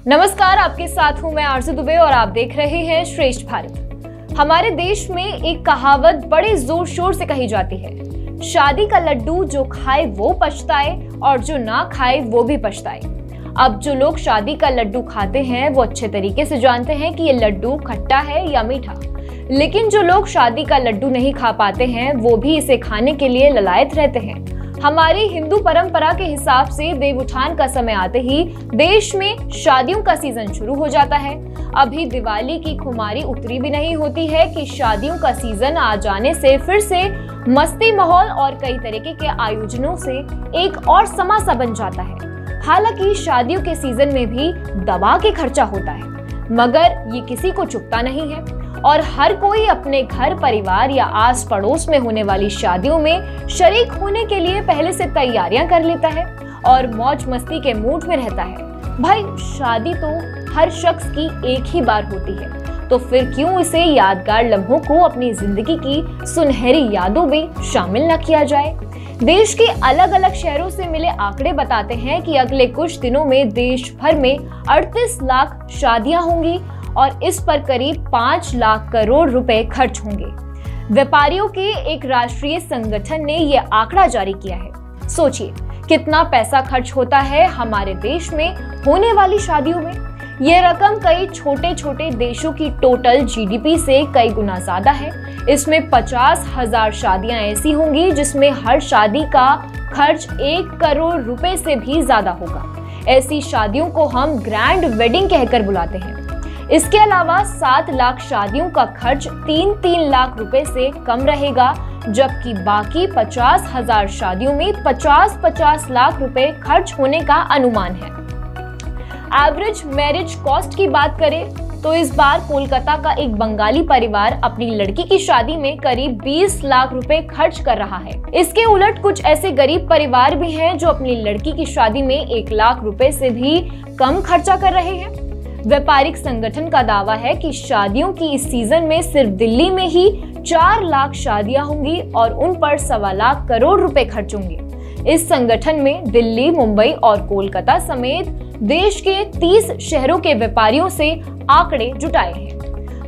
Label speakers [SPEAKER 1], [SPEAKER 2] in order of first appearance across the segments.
[SPEAKER 1] नमस्कार, आपके साथ हूं मैं आरजू दुबे और आप देख रहे हैं श्रेष्ठ भारत। हमारे देश में एक कहावत बड़े जोर शोर से कही जाती है, शादी का लड्डू जो खाए वो पछताए और जो ना खाए वो भी पछताए। अब जो लोग शादी का लड्डू खाते हैं वो अच्छे तरीके से जानते हैं कि ये लड्डू खट्टा है या मीठा, लेकिन जो लोग शादी का लड्डू नहीं खा पाते हैं वो भी इसे खाने के लिए ललायत रहते हैं। हमारी हिंदू परंपरा के हिसाब से देव उठान का समय आते ही देश में शादियों का सीजन शुरू हो जाता है। अभी दिवाली की खुमारी उतरी भी नहीं होती है कि शादियों का सीजन आ जाने से फिर से मस्ती माहौल और कई तरीके के आयोजनों से एक और समा सा बन जाता है। हालांकि शादियों के सीजन में भी दबा के खर्चा होता है, मगर ये किसी को चुभता नहीं है और हर कोई अपने घर परिवार या आस पड़ोस में होने वाली शादियों में शरीक होने के लिए पहले से तैयारियां कर लेता है और मौज मस्ती के मूड में रहता है। भाई, शादी तो हर शख्स की एक ही बार होती है, तो फिर क्यों इसे यादगार लम्हों को अपनी जिंदगी की सुनहरी यादों में शामिल न किया जाए। देश के अलग अलग शहरों से मिले आंकड़े बताते हैं कि अगले कुछ दिनों में देश भर में 38 लाख शादियां होंगी और इस पर करीब 5 लाख करोड़ रुपए खर्च होंगे। व्यापारियों के एक राष्ट्रीय संगठन ने यह आंकड़ा जारी किया है। सोचिए कितना पैसा खर्च होता है हमारे देश में होने वाली शादियों में। यह रकम कई छोटे छोटे देशों की टोटल जीडीपी से कई गुना ज्यादा है। इसमें 50,000 शादियां ऐसी होंगी जिसमें हर शादी का खर्च 1 करोड़ रुपए से भी ज्यादा होगा। ऐसी शादियों को हम ग्रैंड वेडिंग कहकर बुलाते हैं। इसके अलावा 7 लाख शादियों का खर्च 3-3 लाख रुपए से कम रहेगा, जबकि बाकी 50,000 शादियों में 50-50 लाख रुपए खर्च होने का अनुमान है। एवरेज मैरिज कॉस्ट की बात करें तो इस बार कोलकाता का एक बंगाली परिवार अपनी लड़की की शादी में करीब 20 लाख रुपए खर्च कर रहा है। इसके उलट कुछ ऐसे गरीब परिवार भी हैं जो अपनी लड़की की शादी में 1 लाख रुपए से भी कम खर्चा कर रहे हैं। व्यापारिक संगठन का दावा है कि शादियों की इस सीजन में सिर्फ दिल्ली में ही 4 लाख शादियां होंगी और उन पर 1.25 लाख करोड़ रुपए खर्च होंगे। इस संगठन में दिल्ली, मुंबई और कोलकाता समेत देश के 30 शहरों के व्यापारियों से आंकड़े जुटाए हैं।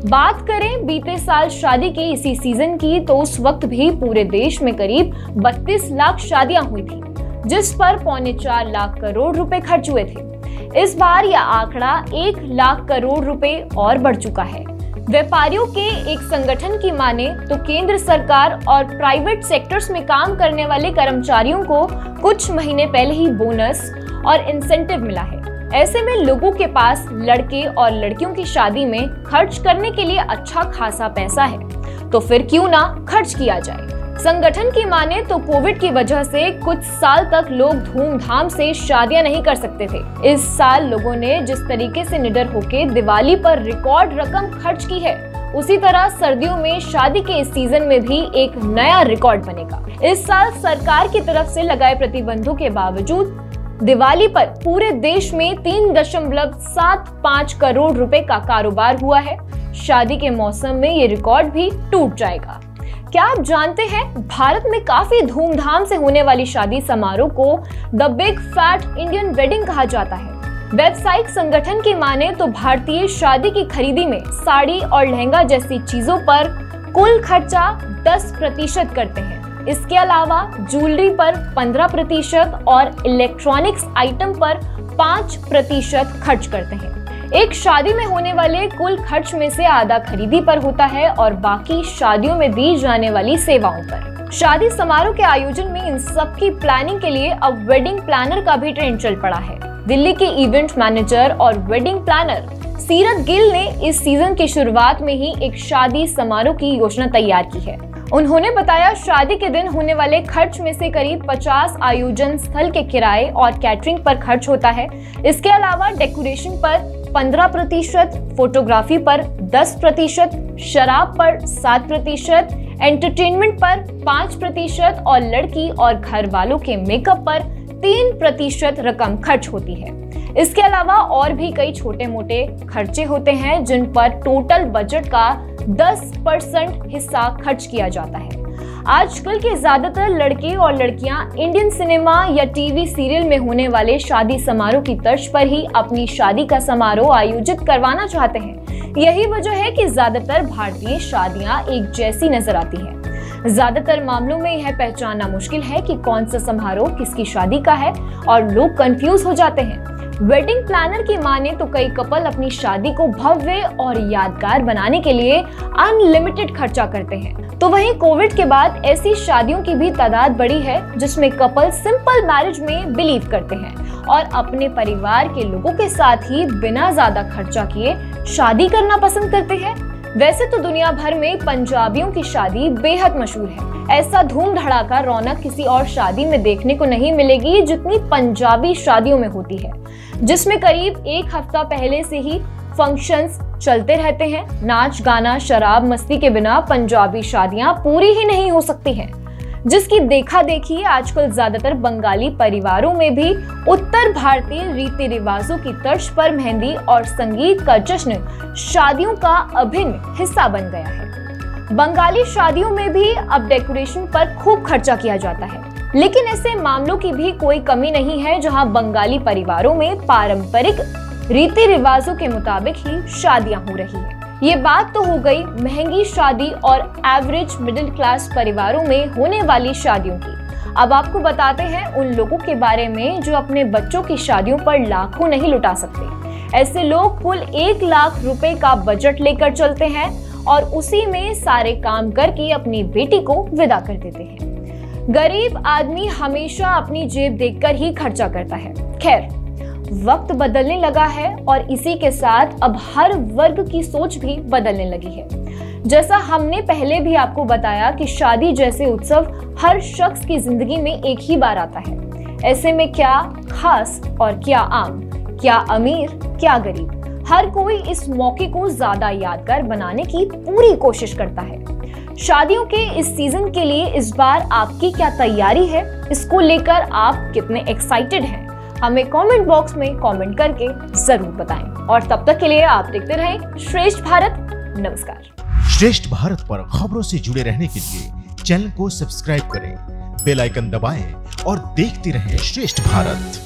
[SPEAKER 1] बात करें बीते साल शादी के इसी सीजन की तो उस वक्त भी पूरे देश में करीब 32 लाख शादियां हुई थी, जिस पर 3.25 लाख करोड़ रुपए खर्च हुए थे। इस बार यह आंकड़ा 1 लाख करोड़ रुपए और बढ़ चुका है। व्यापारियों के एक संगठन की माने तो केंद्र सरकार और प्राइवेट सेक्टर्स में काम करने वाले कर्मचारियों को कुछ महीने पहले ही बोनस और इंसेंटिव मिला है। ऐसे में लोगों के पास लड़के और लड़कियों की शादी में खर्च करने के लिए अच्छा खासा पैसा है, तो फिर क्यों ना खर्च किया जाए। संगठन की माने तो कोविड की वजह से कुछ साल तक लोग धूमधाम से शादियां नहीं कर सकते थे। इस साल लोगों ने जिस तरीके से निडर होकर दिवाली पर रिकॉर्ड रकम खर्च की है, उसी तरह सर्दियों में शादी के इस सीजन में भी एक नया रिकॉर्ड बनेगा। इस साल सरकार की तरफ से लगाए प्रतिबंधों के बावजूद दिवाली पर पूरे देश में 3.75 करोड़ रुपए का कारोबार हुआ है। शादी के मौसम में ये रिकॉर्ड भी टूट जाएगा। क्या आप जानते हैं, भारत में काफी धूमधाम से होने वाली शादी समारोह को the big fat Indian wedding कहा जाता है। व्यवसायिक संगठन की माने तो भारतीय शादी की खरीदी में साड़ी और लहंगा जैसी चीजों पर कुल खर्चा 10% करते हैं। इसके अलावा ज्वेलरी पर 15% और इलेक्ट्रॉनिक्स आइटम पर 5% खर्च करते हैं। एक शादी में होने वाले कुल खर्च में से आधा खरीदी पर होता है और बाकी शादियों में दी जाने वाली सेवाओं पर। शादी समारोह के आयोजन में इन सब की प्लानिंग के लिए अब वेडिंग प्लानर का भी ट्रेंड चल पड़ा है। दिल्ली के इवेंट मैनेजर और वेडिंग प्लानर सीरत गिल ने इस सीजन की शुरुआत में ही एक शादी समारोह की योजना तैयार की है। उन्होंने बताया, शादी के दिन होने वाले खर्च में से करीब 50 आयोजन स्थल के किराए और कैटरिंग पर खर्च होता है। इसके अलावा डेकोरेशन पर 15%, फोटोग्राफी पर 10%, शराब पर 7%, एंटरटेनमेंट पर 5% और लड़की और घर वालों के मेकअप पर 3% रकम खर्च होती है। इसके अलावा और भी कई छोटे मोटे खर्चे होते हैं जिन पर टोटल बजट का 10% हिस्सा खर्च किया जाता है। आजकल के ज्यादातर लड़के और लड़कियां इंडियन सिनेमा या टीवी सीरियल में होने वाले शादी समारोह की तर्ज पर ही अपनी शादी का समारोह आयोजित करवाना चाहते हैं। यही वजह है कि ज्यादातर भारतीय शादियां एक जैसी नजर आती हैं। ज्यादातर मामलों में यह पहचानना मुश्किल है कि कौन सा समारोह किसकी शादी का है और लोग कंफ्यूज हो जाते हैं। वेडिंग प्लानर की माने तो कई कपल अपनी शादी को भव्य और यादगार बनाने के लिए अनलिमिटेड खर्चा करते हैं। तो वहीं कोविड के बाद ऐसी शादियों की भी तादाद बढ़ी है जिसमें कपल सिंपल मैरिज में बिलीव करते हैं और अपने परिवार के लोगों के साथ ही बिना ज्यादा खर्चा किए शादी करना पसंद करते हैं। वैसे तो दुनिया भर में पंजाबियों की शादी बेहद मशहूर है। ऐसा धूम धड़ाका रौनक किसी और शादी में देखने को नहीं मिलेगी जितनी पंजाबी शादियों में होती है, जिसमें करीब एक हफ्ता पहले से ही फंक्शंस चलते रहते हैं। नाच गाना शराब मस्ती के बिना पंजाबी शादियां पूरी ही नहीं हो सकती हैं, जिसकी देखा देखी आजकल ज्यादातर बंगाली परिवारों में भी उत्तर भारतीय रीति रिवाजों की तर्ज पर मेहंदी और संगीत का जश्न शादियों का अभिन्न हिस्सा बन गया है। बंगाली शादियों में भी अब डेकोरेशन पर खूब खर्चा किया जाता है, लेकिन ऐसे मामलों की भी कोई कमी नहीं है जहां बंगाली परिवारों में पारंपरिक रीति रिवाजों के मुताबिक ही शादियां हो रही है। ये बात तो हो गई महंगी शादी और एवरेज मिडिल क्लास परिवारों में होने वाली शादियों की। अब आपको बताते हैं उन लोगों के बारे में जो अपने बच्चों की शादियों पर लाखों नहीं लुटा सकते। ऐसे लोग कुल 1 लाख रुपए का बजट लेकर चलते हैं और उसी में सारे काम करके अपनी बेटी को विदा कर देते हैं। गरीब आदमी हमेशा अपनी जेब देखकर ही खर्चा करता है। खैर, वक्त बदलने लगा है और इसी के साथ अब हर वर्ग की सोच भी बदलने लगी है। जैसा हमने पहले भी आपको बताया कि शादी जैसे उत्सव हर शख्स की जिंदगी में एक ही बार आता है। ऐसे में क्या खास और क्या आम, क्या अमीर क्या गरीब, हर कोई इस मौके को ज्यादा यादगार बनाने की पूरी कोशिश करता है। शादियों के इस सीजन के लिए इस बार आपकी क्या तैयारी है, इसको लेकर आप कितने एक्साइटेड हैं, हमें कमेंट बॉक्स में कमेंट करके जरूर बताएं। और तब तक के लिए आप देखते रहें श्रेष्ठ भारत। नमस्कार।
[SPEAKER 2] श्रेष्ठ भारत पर खबरों से जुड़े रहने के लिए चैनल को सब्सक्राइब करें, बेल आइकन दबाएं और देखते रहें श्रेष्ठ भारत।